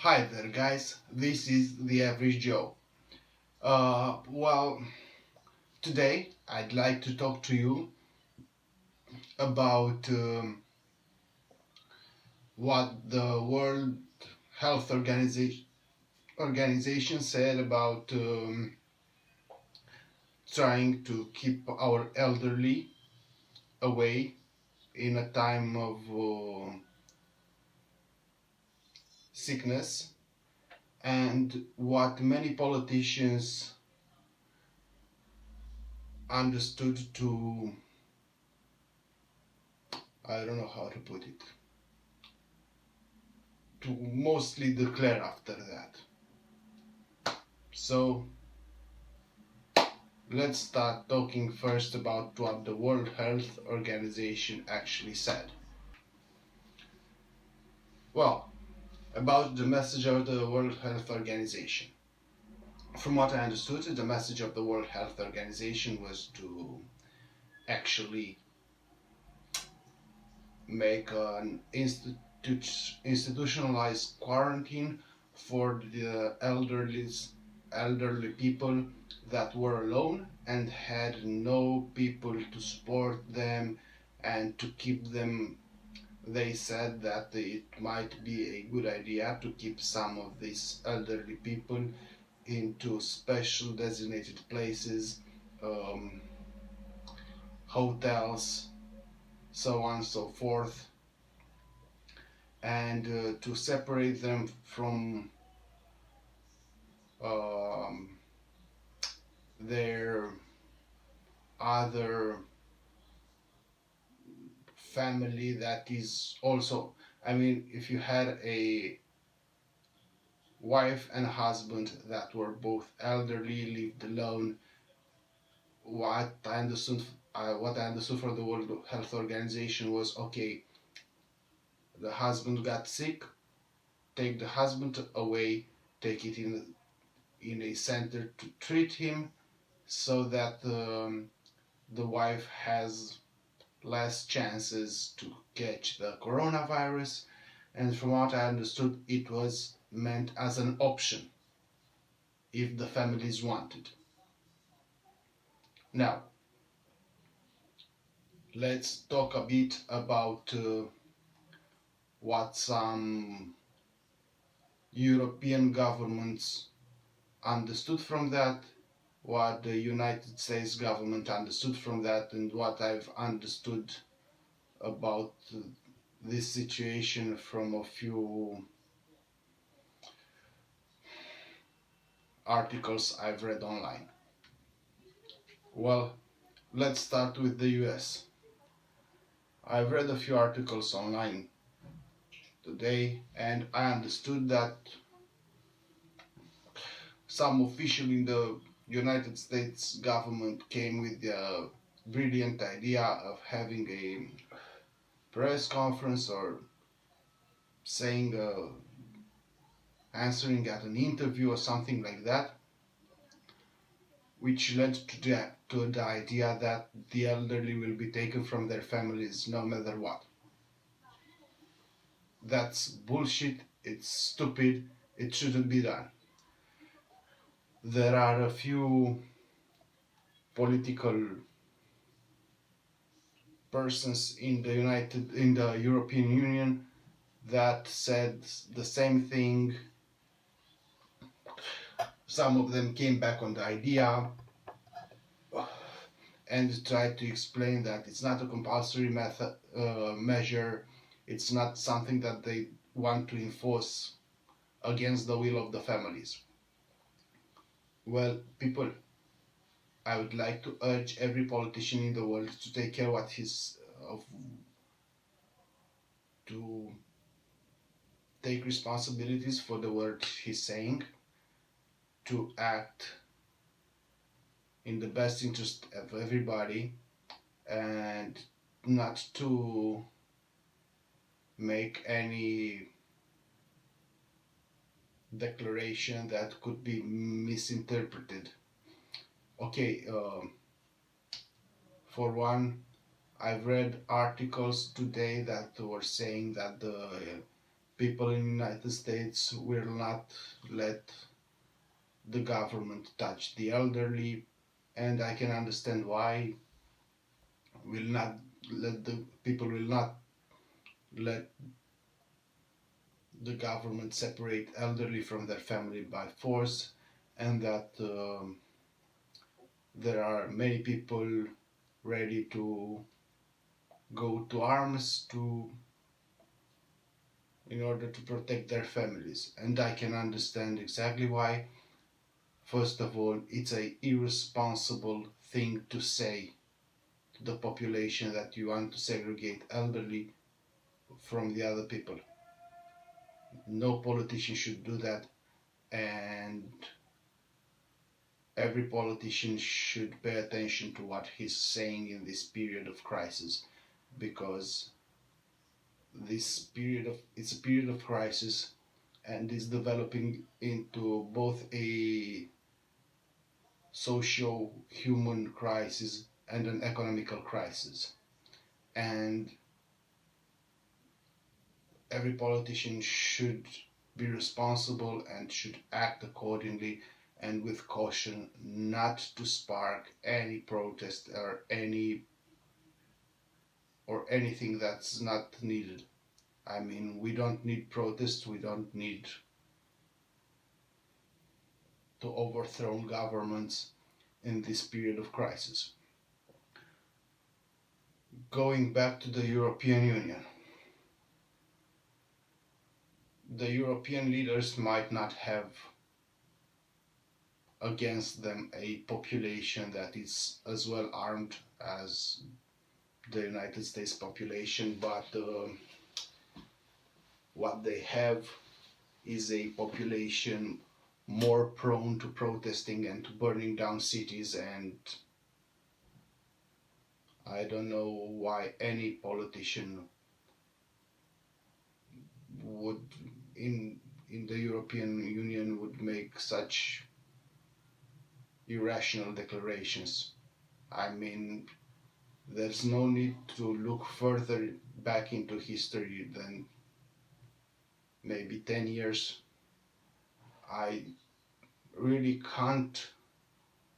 Hi there, guys. This is the Average Joe. Well, today I'd like to talk to you about what the World Health Organization said about trying to keep our elderly away in a time of sickness, and what many politicians understood to, I don't know how to put it, to mostly declare after that. So let's start talking first about what the World Health Organization actually said. Well, about the message of the World Health Organization. From what I understood, the message of the World Health Organization was to actually make an institutionalized quarantine for the elderly people that were alone and had no people to support them and to keep them. They said that it might be a good idea to keep some of these elderly people into special designated places, um, hotels, so on and so forth, and to separate them from um, their other family that is also, I mean, if you had a wife and husband that were both elderly, lived alone, what I understood what I understood from the World Health Organization was, okay, the husband got sick, take the husband away, take it in a center to treat him, so that the wife has less chances to catch the coronavirus. And from what I understood, it was meant as an option if the families wanted. Now, let's talk a bit about what some European governments understood from that, what the United States government understood from that, and what I've understood about this situation from a few articles I've read online. Well, let's start with the US. I've read a few articles online today, and I understood that some official in the United States government came with the brilliant idea of having a press conference or saying, answering at an interview or something like that, which led to the idea that the elderly will be taken from their families no matter what. That's bullshit, it's stupid, it shouldn't be done. There are a few political persons in the European Union that said the same thing. Some of them came back on the idea and tried to explain that it's not a compulsory measure. It's not something that they want to enforce against the will of the families. Well, people, I would like to urge every politician in the world to take care what he's to take responsibilities for the word he's saying, to act in the best interest of everybody, and not to make any declaration that could be misinterpreted. Okay, for one, I've read articles today that were saying that the People in the United States will not let the government touch the elderly, and I can understand why. Will not let the people will not let the government separate elderly from their family by force, and that there are many people ready to go to arms to in order to protect their families, and I can understand exactly why. First of all, it's a irresponsible thing to say to the population that you want to segregate elderly from the other people. No politician should do that, and every politician should pay attention to what he's saying in this period of crisis, because this period of it's a period of crisis, and is developing into both a socio-human crisis and an economical crisis. And every politician should be responsible and should act accordingly and with caution, not to spark any protest or anything that's not needed. I mean, we don't need protests, we don't need to overthrow governments in this period of crisis. Going back to the European Union, the European leaders might not have against them a population that is as well armed as the United States population, but what they have is a population more prone to protesting and to burning down cities, and I don't know why any politician would in the European Union would make such irrational declarations. I mean, there's no need to look further back into history than maybe 10 years. I really can't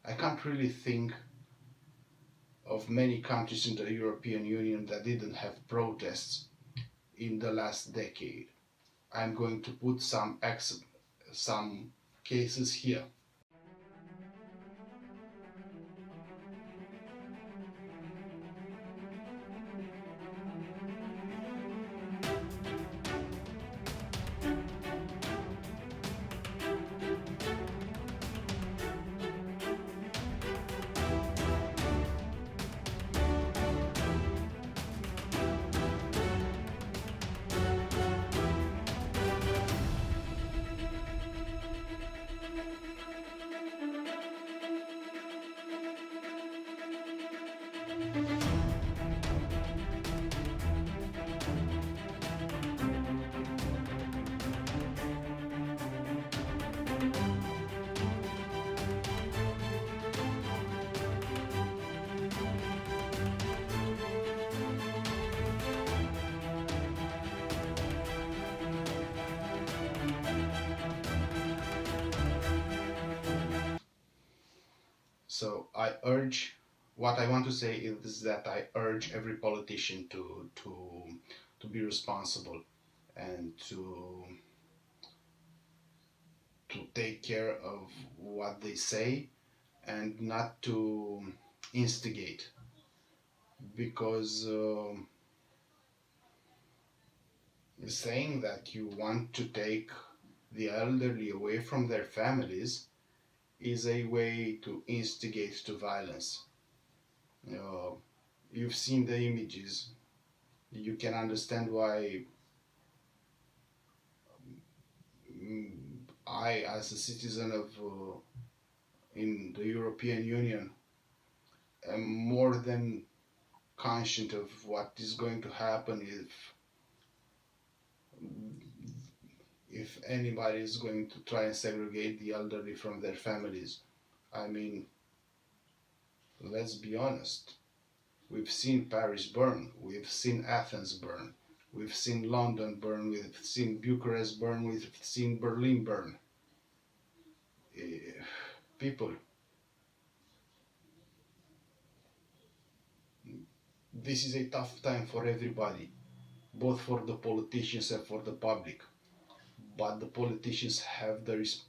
I can't really think of many countries in the European Union that didn't have protests in the last decade. I'm going to put some cases here. So what I want to say is that I urge every politician to be responsible and to take care of what they say and not to instigate, because saying that you want to take the elderly away from their families is a way to instigate to violence. Uh, you've seen the images. You can understand why mm, I, as a citizen of in the European Union, am more than conscious of what is going to happen if anybody is going to try and segregate the elderly from their families. I mean, let's be honest. We've seen Paris burn. We've seen Athens burn. We've seen London burn, we've seen Bucharest burn, we've seen Berlin burn. Eh, People, this is a tough time for everybody, both for the politicians and for the public. But the politicians have this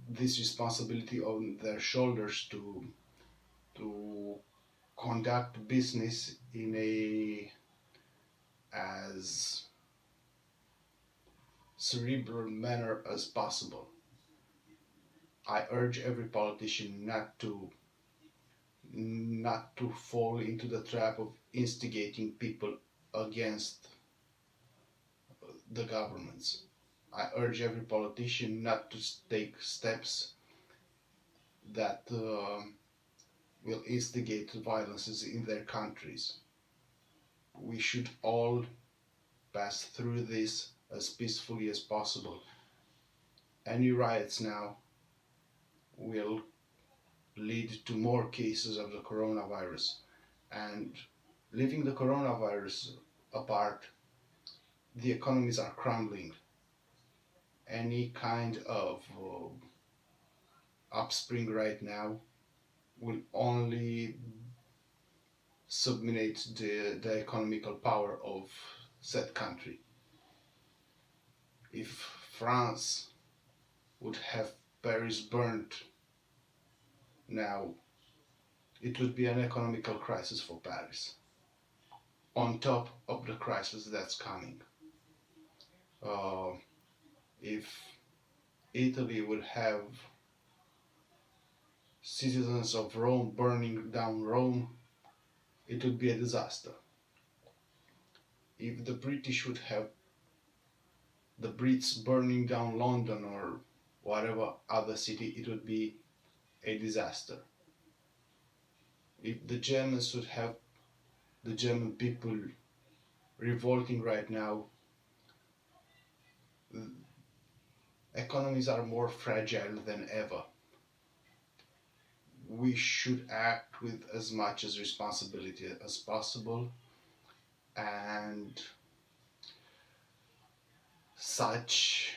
responsibility on their shoulders to conduct business in a as cerebral manner as possible. I urge every politician not to fall into the trap of instigating people against the governments. I urge every politician not to take steps that will instigate violences in their countries. We should all pass through this as peacefully as possible. Any riots now will lead to more cases of the coronavirus. And leaving the coronavirus apart, the economies are crumbling. Any kind of upspring right now will only subminate the economical power of said country. If France would have Paris burnt now, it would be an economical crisis for Paris, on top of the crisis that's coming. If Italy would have citizens of Rome burning down Rome, it would be a disaster. If the British would have the Brits burning down London or whatever other city, it would be a disaster. If the Germans would have the German people revolting right now, economies are more fragile than ever. We should act with as much as responsibility as possible, and such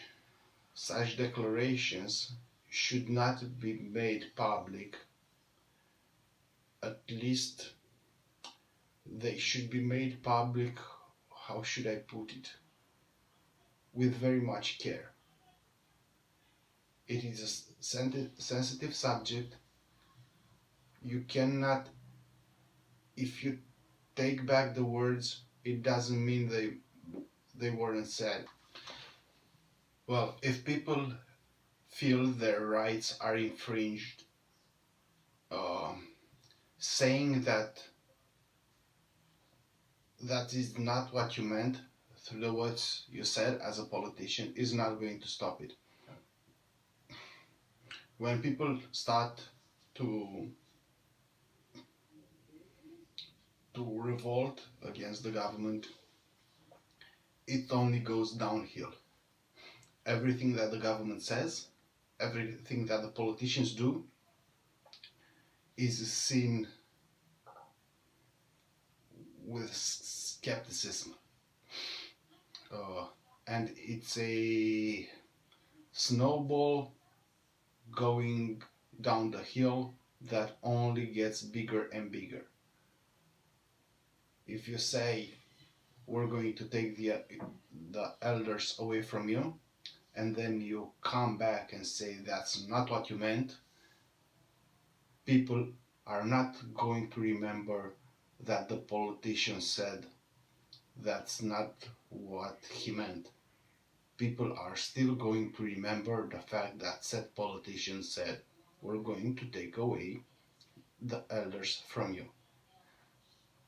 declarations should not be made public. At least they should be made public, how should I put it, with very much care. It is a sensitive subject. You cannot, if you take back the words, it doesn't mean they weren't said. Well, if people feel their rights are infringed, saying that is not what you meant through the words you said as a politician is not going to stop it. When people start to revolt against the government, it only goes downhill. Everything that the government says, everything that the politicians do is seen with skepticism. And it's a snowball going down the hill that only gets bigger and bigger. If you say we're going to take the elders away from you, and then you come back and say that's not what you meant, people are not going to remember that the politician said that's not what he meant. People are still going to remember the fact that said politician said, we're going to take away the elders from you.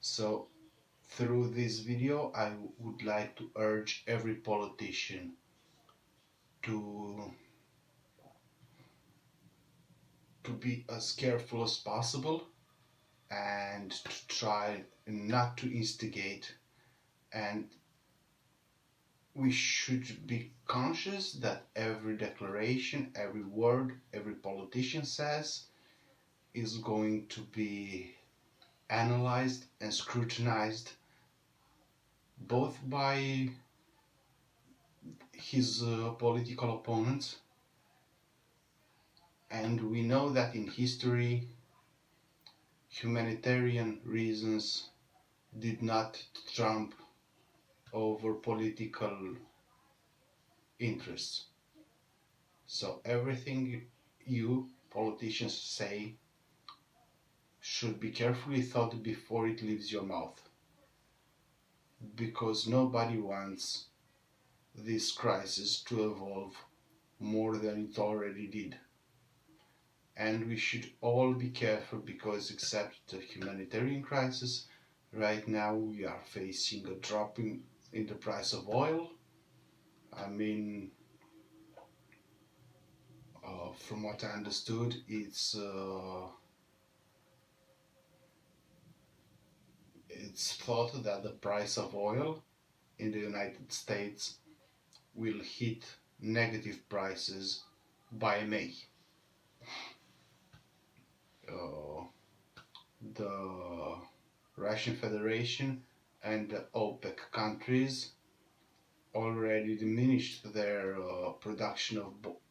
So through this video, I would like to urge every politician to be as careful as possible and to try not to instigate, and we should be conscious that every declaration, every word, every politician says is going to be analyzed and scrutinized both by his political opponents, and we know that in history humanitarian reasons did not trump over political interests. So everything you politicians say should be carefully thought before it leaves your mouth, because nobody wants this crisis to evolve more than it already did. And we should all be careful, because except the humanitarian crisis, right now we are facing a drop in the price of oil. I mean, from what I understood, it's thought that the price of oil in the United States will hit negative prices by May. Uh, the Russian Federation and the OPEC countries already diminished their production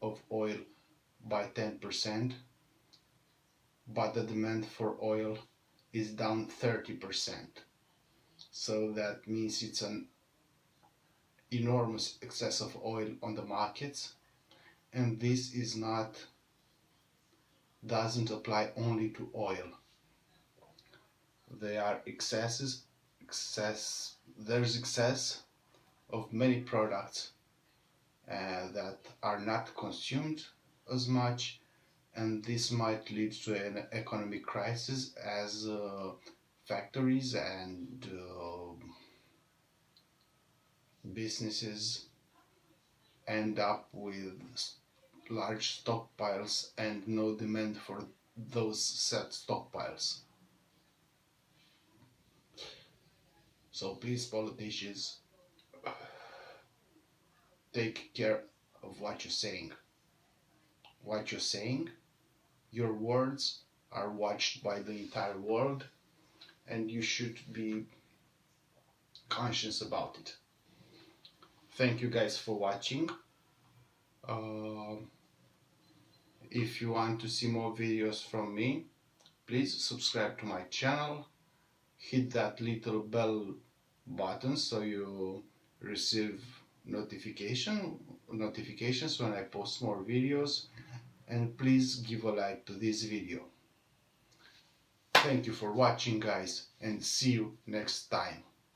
of oil by 10%, but the demand for oil is down 30%. So that means it's an enormous excess of oil on the markets, and this doesn't apply only to oil. There are there's excess of many products that are not consumed as much, and this might lead to an economic crisis as factories and businesses end up with large stockpiles and no demand for those set stockpiles. So please, politicians, take care of what you're saying. What you're saying, your words are watched by the entire world, and you should be conscious about it. Thank you guys for watching. Uh, if you want to see more videos from me, please subscribe to my channel. Hit that little bell button so you receive notifications when I post more videos, and please give a like to this video. Thank you for watching, guys, and see you next time.